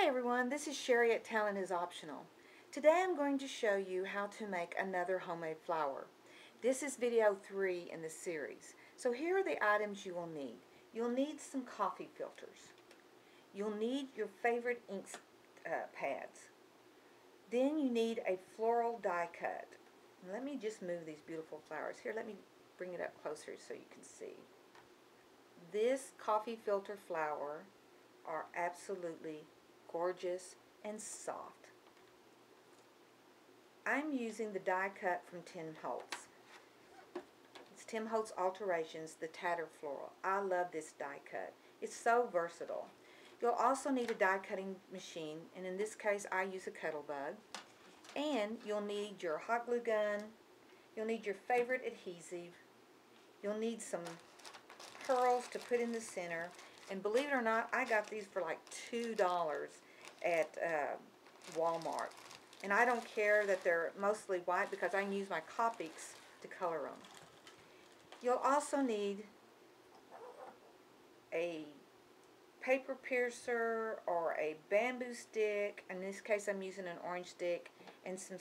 Hi everyone, this is Sherry at Talent is Optional. Today I'm going to show you how to make another homemade flower. This is video 3 in the series. So here are the items you will need. You'll need some coffee filters. You'll need your favorite ink pads. Then you need a floral die cut. Let me just move these beautiful flowers. Here, let me bring it up closer so you can see. This coffee filter flower are absolutely gorgeous and soft. I'm using the die cut from Tim Holtz. It's Tim Holtz Alterations, the Tatter Floral. I love this die cut. It's so versatile. You'll also need a die cutting machine, and in this case I use a Cuttlebug. And you'll need your hot glue gun, you'll need your favorite adhesive, you'll need some pearls to put in the center, and believe it or not, I got these for like $2 at Walmart. And I don't care that they're mostly white because I can use my Copics to color them. You'll also need a paper piercer or a bamboo stick. In this case I'm using an orange stick, and some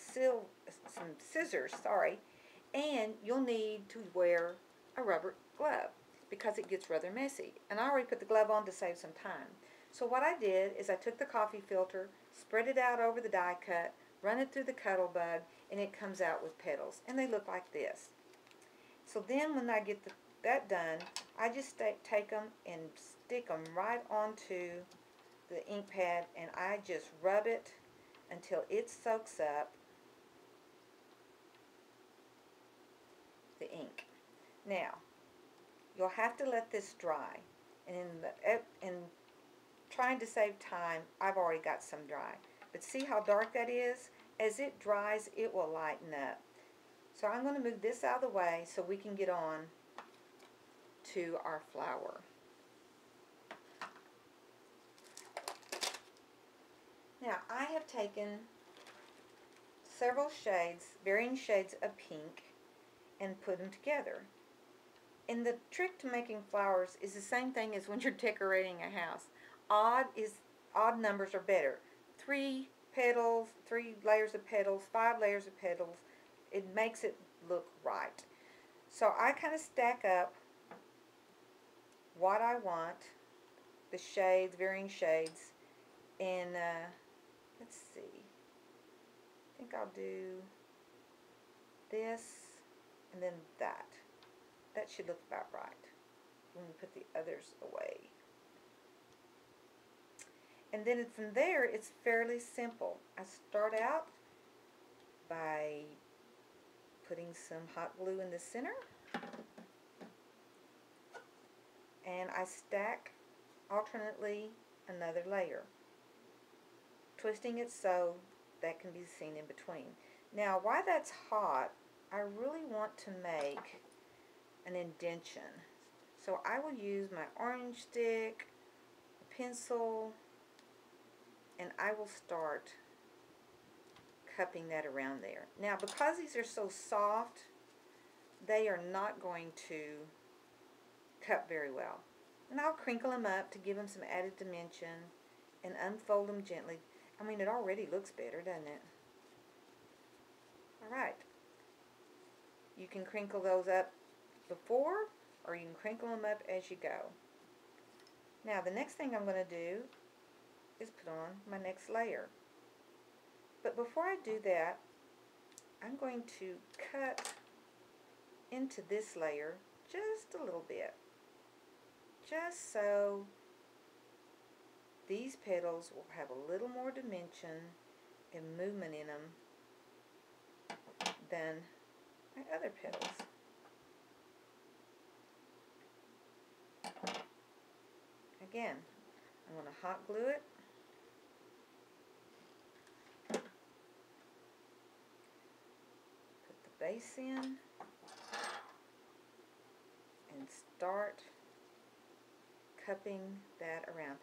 scissors, and you'll need to wear a rubber glove because it gets rather messy. And I already put the glove on to save some time. So what I did is I took the coffee filter, spread it out over the die cut, run it through the Cuttlebug, and it comes out with petals. And they look like this. So then when I get that done, I just take them and stick them right onto the ink pad, and I just rub it until it soaks up the ink. Now, you'll have to let this dry. And in trying to save time, I've already got some dry. But see how dark that is? As it dries, it will lighten up. So I'm going to move this out of the way so we can get on to our flower. Now, I have taken several shades, varying shades of pink, and put them together. And the trick to making flowers is the same thing as when you're decorating a house. Odd numbers are better. 3 petals, 3 layers of petals, 5 layers of petals. It makes it look right. So I kind of stack up what I want, the shades, varying shades, and let's see. I think I'll do this and then that. That should look about right. Let me put the others away. And then from there, it's fairly simple. I start out by putting some hot glue in the center, and I stack alternately another layer, twisting it so that can be seen in between. Now, while that's hot, I really want to make an indentation. So I will use my orange stick, a pencil, and I will start cupping that around there. Now, because these are so soft, they are not going to cup very well. And I'll crinkle them up to give them some added dimension and unfold them gently. I mean, it already looks better, doesn't it? Alright. You can crinkle those up before, or you can crinkle them up as you go. Now, the next thing I'm going to do is put on my next layer. But before I do that, I'm going to cut into this layer just a little bit, just so these petals will have a little more dimension and movement in them than my other petals. Again, I'm going to hot glue it. Put the base in and start cupping that around.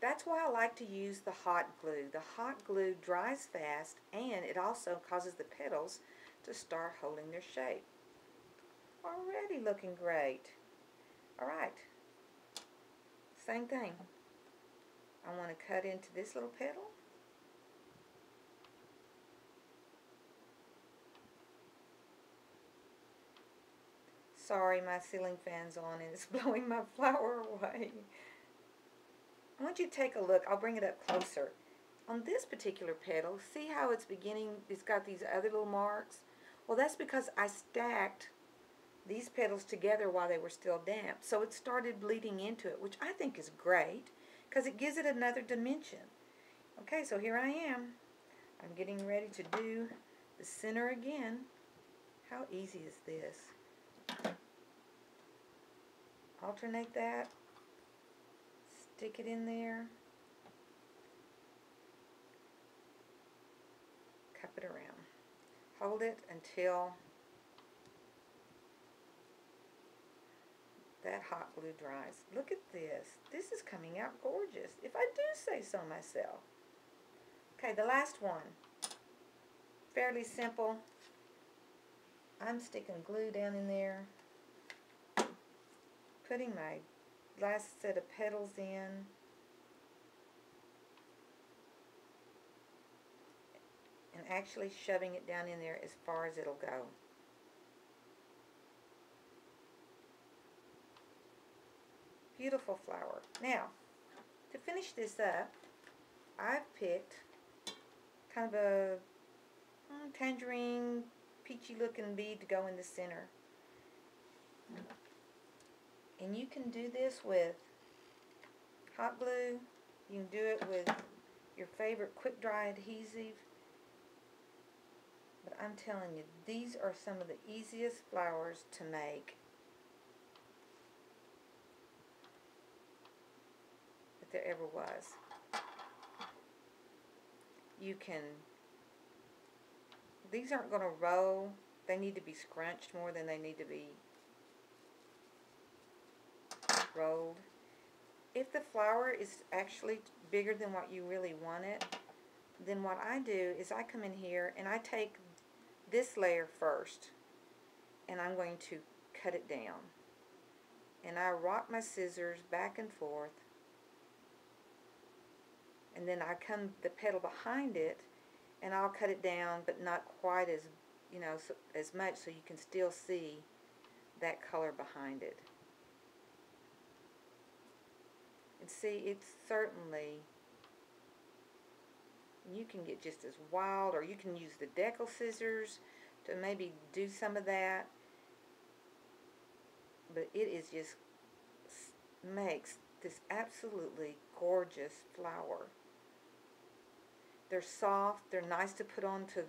That's why I like to use the hot glue. The hot glue dries fast, and it also causes the petals to start holding their shape. Already looking great. Alright, same thing. I want to cut into this little petal. Sorry, my ceiling fan's on and it's blowing my flower away. I want you to take a look. I'll bring it up closer. On this particular petal, see how it's got these other little marks? Well, that's because I stacked these petals together while they were still damp. So it started bleeding into it, which I think is great because it gives it another dimension. Okay, so here I am. I'm getting ready to do the center again. How easy is this? Alternate that. Stick it in there. Cup it around. Hold it until that hot glue dries. Look at this. This is coming out gorgeous, if I do say so myself. Okay, the last one. Fairly simple. I'm sticking glue down in there. Putting my last set of petals in. And actually shoving it down in there as far as it'll go. Beautiful flower. Now, to finish this up, I've picked kind of a tangerine, peachy looking bead to go in the center. And you can do this with hot glue. You can do it with your favorite quick dry adhesive. But I'm telling you, these are some of the easiest flowers to make that there ever was. These aren't going to roll. They need to be scrunched more than they need to be rolled. If the flower is actually bigger than what you really want it, then what I do is I come in here and I take this layer first and I'm going to cut it down. And I rock my scissors back and forth, and then I come the petal behind it and I'll cut it down, but not quite as, as much, so you can still see that color behind it. And see, it's certainly, you can get just as wild, or you can use the decal scissors to maybe do some of that. But it is just makes this absolutely gorgeous flower. They're soft, they're nice to put onto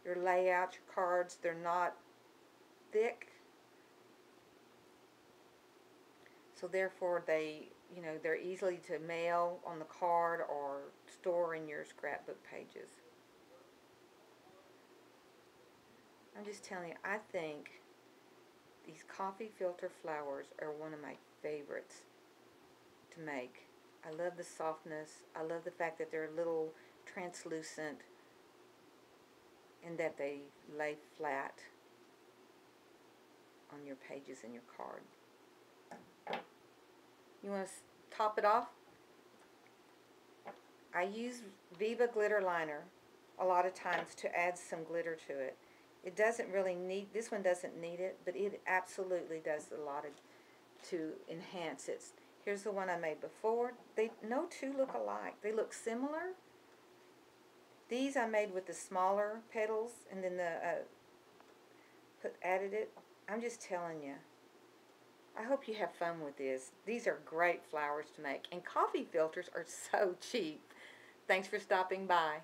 your layout, your cards. They're not thick. So therefore they're easily to mail on the card or store in your scrapbook pages. I'm just telling you, I think these coffee filter flowers are one of my favorites to make. I love the softness. I love the fact that they're a little translucent and that they lay flat on your pages and your card. You want to top it off? I use Viva glitter liner a lot of times to add some glitter to it. It doesn't really need, this one doesn't need it, but it absolutely does a lot to enhance it. Here's the one I made before. No two look alike. They look similar. These I made with the smaller petals, and then added it. I'm just telling you. I hope you have fun with this. These are great flowers to make, and coffee filters are so cheap. Thanks for stopping by.